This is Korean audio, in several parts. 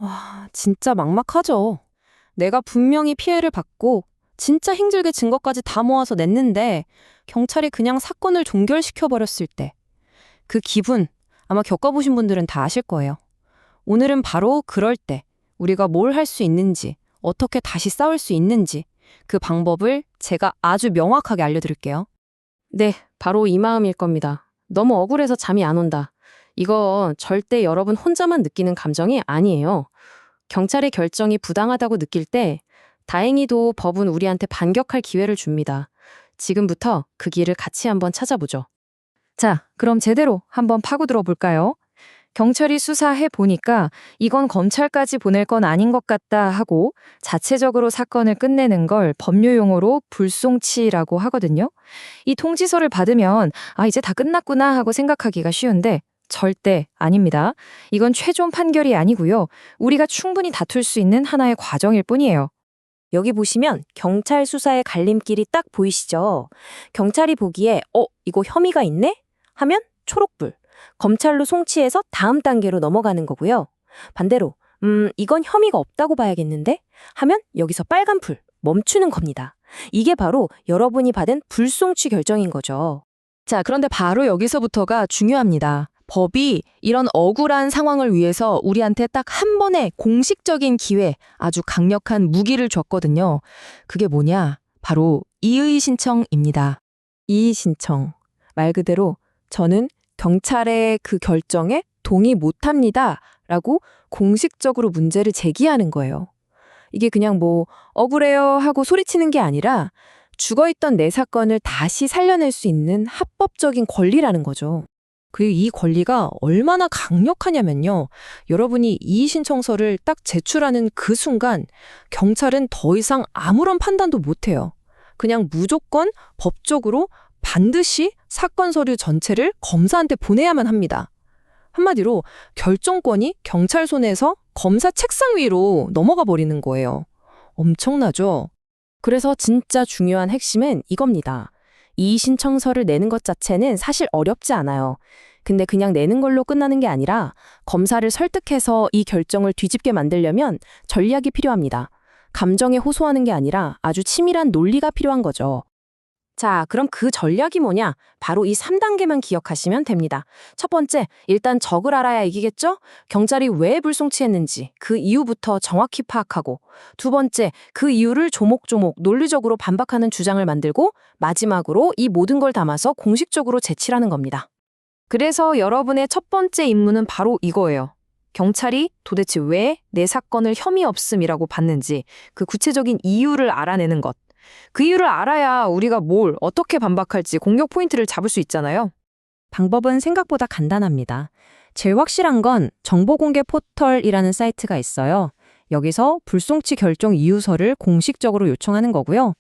와, 진짜 막막하죠. 내가 분명히 피해를 받고 진짜 힘들게 증거까지 다 모아서 냈는데 경찰이 그냥 사건을 종결시켜버렸을 때 그 기분 아마 겪어보신 분들은 다 아실 거예요. 오늘은 바로 그럴 때 우리가 뭘 할 수 있는지, 어떻게 다시 싸울 수 있는지 그 방법을 제가 아주 명확하게 알려드릴게요. 네, 바로 이 마음일 겁니다. 너무 억울해서 잠이 안 온다. 이거 절대 여러분 혼자만 느끼는 감정이 아니에요. 경찰의 결정이 부당하다고 느낄 때 다행히도 법은 우리한테 반격할 기회를 줍니다. 지금부터 그 길을 같이 한번 찾아보죠. 자, 그럼 제대로 한번 파고들어 볼까요? 경찰이 수사해 보니까 이건 검찰까지 보낼 건 아닌 것 같다 하고 자체적으로 사건을 끝내는 걸 법률 용어로 불송치라고 하거든요. 이 통지서를 받으면 이제 다 끝났구나 하고 생각하기가 쉬운데 절대 아닙니다. 이건 최종 판결이 아니고요. 우리가 충분히 다툴 수 있는 하나의 과정일 뿐이에요. 여기 보시면 경찰 수사의 갈림길이 딱 보이시죠? 경찰이 보기에 이거 혐의가 있네? 하면 초록불. 검찰로 송치해서 다음 단계로 넘어가는 거고요. 반대로 이건 혐의가 없다고 봐야겠는데? 하면 여기서 빨간불, 멈추는 겁니다. 이게 바로 여러분이 받은 불송치 결정인 거죠. 자, 그런데 바로 여기서부터가 중요합니다. 법이 이런 억울한 상황을 위해서 우리한테 딱 한 번의 공식적인 기회, 아주 강력한 무기를 줬거든요. 그게 뭐냐? 바로 이의 신청입니다. 이의 신청. 말 그대로 저는 경찰의 그 결정에 동의 못합니다. 라고 공식적으로 문제를 제기하는 거예요. 이게 그냥 억울해요 하고 소리치는 게 아니라 죽어있던 내 사건을 다시 살려낼 수 있는 합법적인 권리라는 거죠. 그리고 이 권리가 얼마나 강력하냐면요. 여러분이 이의 신청서를 딱 제출하는 그 순간 경찰은 더 이상 아무런 판단도 못해요. 그냥 무조건 법적으로 반드시 사건 서류 전체를 검사한테 보내야만 합니다. 한마디로 결정권이 경찰 손에서 검사 책상 위로 넘어가 버리는 거예요. 엄청나죠? 그래서 진짜 중요한 핵심은 이겁니다. 이의 신청서를 내는 것 자체는 사실 어렵지 않아요. 근데 그냥 내는 걸로 끝나는 게 아니라 검사를 설득해서 이 결정을 뒤집게 만들려면 전략이 필요합니다. 감정에 호소하는 게 아니라 아주 치밀한 논리가 필요한 거죠. 자, 그럼 그 전략이 뭐냐? 바로 이 3단계만 기억하시면 됩니다. 첫 번째, 일단 적을 알아야 이기겠죠? 경찰이 왜 불송치했는지 그 이유부터 정확히 파악하고, 두 번째, 그 이유를 조목조목 논리적으로 반박하는 주장을 만들고, 마지막으로 이 모든 걸 담아서 공식적으로 제출하는 겁니다. 그래서 여러분의 첫 번째 임무는 바로 이거예요. 경찰이 도대체 왜 내 사건을 혐의 없음이라고 봤는지 그 구체적인 이유를 알아내는 것. 그 이유를 알아야 우리가 뭘 어떻게 반박할지 공격 포인트를 잡을 수 있잖아요. 방법은 생각보다 간단합니다. 제일 확실한 건 정보공개 포털이라는 사이트가 있어요. 여기서 불송치 결정 이유서를 공식적으로 요청하는 거고요.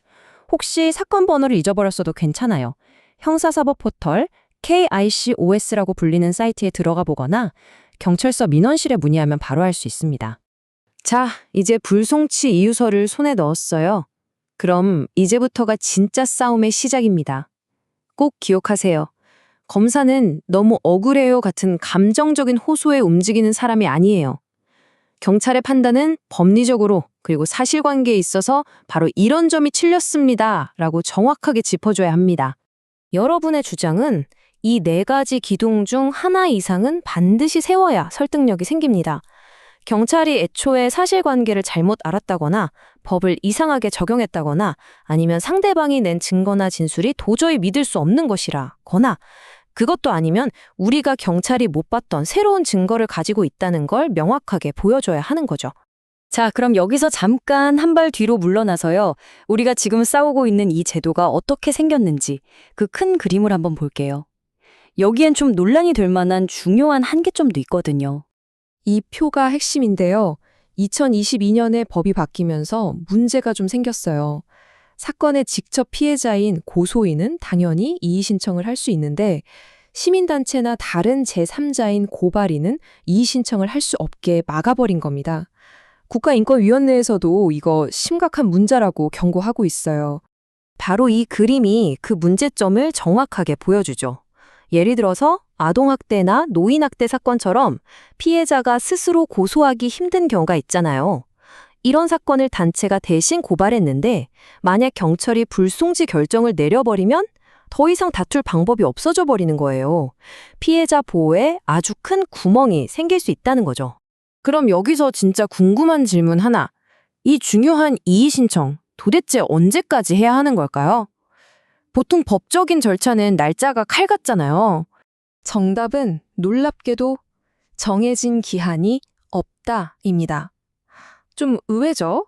혹시 사건 번호를 잊어버렸어도 괜찮아요. 형사사법 포털 KICOS라고 불리는 사이트에 들어가 보거나 경찰서 민원실에 문의하면 바로 할 수 있습니다. 자, 이제 불송치 이유서를 손에 넣었어요. 그럼 이제부터가 진짜 싸움의 시작입니다. 꼭 기억하세요. 검사는 너무 억울해요 같은 감정적인 호소에 움직이는 사람이 아니에요. 경찰의 판단은 법리적으로 그리고 사실관계에 있어서 바로 이런 점이 틀렸습니다 라고 정확하게 짚어줘야 합니다. 여러분의 주장은 이 4가지 기둥 중 하나 이상은 반드시 세워야 설득력이 생깁니다. 경찰이 애초에 사실관계를 잘못 알았다거나 법을 이상하게 적용했다거나 아니면 상대방이 낸 증거나 진술이 도저히 믿을 수 없는 것이라거나 그것도 아니면 우리가 경찰이 못 봤던 새로운 증거를 가지고 있다는 걸 명확하게 보여줘야 하는 거죠. 자, 그럼 여기서 잠깐 한 발 뒤로 물러나서요. 우리가 지금 싸우고 있는 이 제도가 어떻게 생겼는지 그 큰 그림을 한번 볼게요. 여기엔 좀 논란이 될 만한 중요한 한계점도 있거든요. 이 표가 핵심인데요. 2022년에 법이 바뀌면서 문제가 좀 생겼어요. 사건의 직접 피해자인 고소인은 당연히 이의 신청을 할 수 있는데 시민단체나 다른 제3자인 고발인은 이의 신청을 할 수 없게 막아버린 겁니다. 국가인권위원회에서도 이거 심각한 문제라고 경고하고 있어요. 바로 이 그림이 그 문제점을 정확하게 보여주죠. 예를 들어서 아동학대나 노인학대 사건처럼 피해자가 스스로 고소하기 힘든 경우가 있잖아요. 이런 사건을 단체가 대신 고발했는데 만약 경찰이 불송치 결정을 내려버리면 더 이상 다툴 방법이 없어져 버리는 거예요. 피해자 보호에 아주 큰 구멍이 생길 수 있다는 거죠. 그럼 여기서 진짜 궁금한 질문 하나. 이 중요한 이의 신청 도대체 언제까지 해야 하는 걸까요? 보통 법적인 절차는 날짜가 칼 같잖아요. 정답은 놀랍게도 정해진 기한이 없다입니다. 좀 의외죠?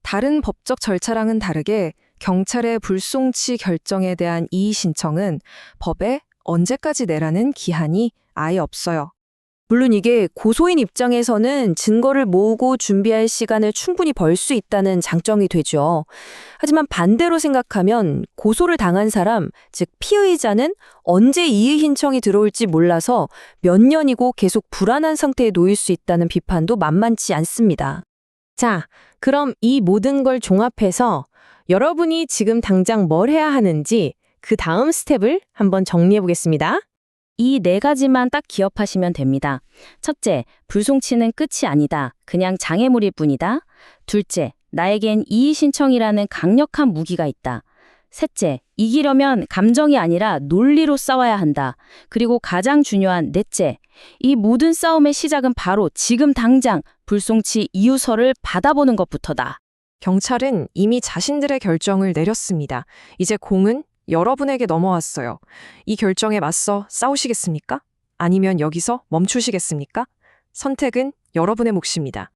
다른 법적 절차랑은 다르게 경찰의 불송치 결정에 대한 이의 신청은 법에 언제까지 내라는 기한이 아예 없어요. 물론 이게 고소인 입장에서는 증거를 모으고 준비할 시간을 충분히 벌 수 있다는 장점이 되죠. 하지만 반대로 생각하면 고소를 당한 사람, 즉 피의자는 언제 이의 신청이 들어올지 몰라서 몇 년이고 계속 불안한 상태에 놓일 수 있다는 비판도 만만치 않습니다. 자, 그럼 이 모든 걸 종합해서 여러분이 지금 당장 뭘 해야 하는지 그 다음 스텝을 한번 정리해 보겠습니다. 이 네 가지만 딱 기억하시면 됩니다. 첫째, 불송치는 끝이 아니다. 그냥 장애물일 뿐이다. 둘째, 나에겐 이의 신청이라는 강력한 무기가 있다. 셋째, 이기려면 감정이 아니라 논리로 싸워야 한다. 그리고 가장 중요한 넷째, 이 모든 싸움의 시작은 바로 지금 당장 불송치 이유서를 받아보는 것부터다. 경찰은 이미 자신들의 결정을 내렸습니다. 이제 공은 여러분에게 넘어왔어요. 이 결정에 맞서 싸우시겠습니까? 아니면 여기서 멈추시겠습니까? 선택은 여러분의 몫입니다.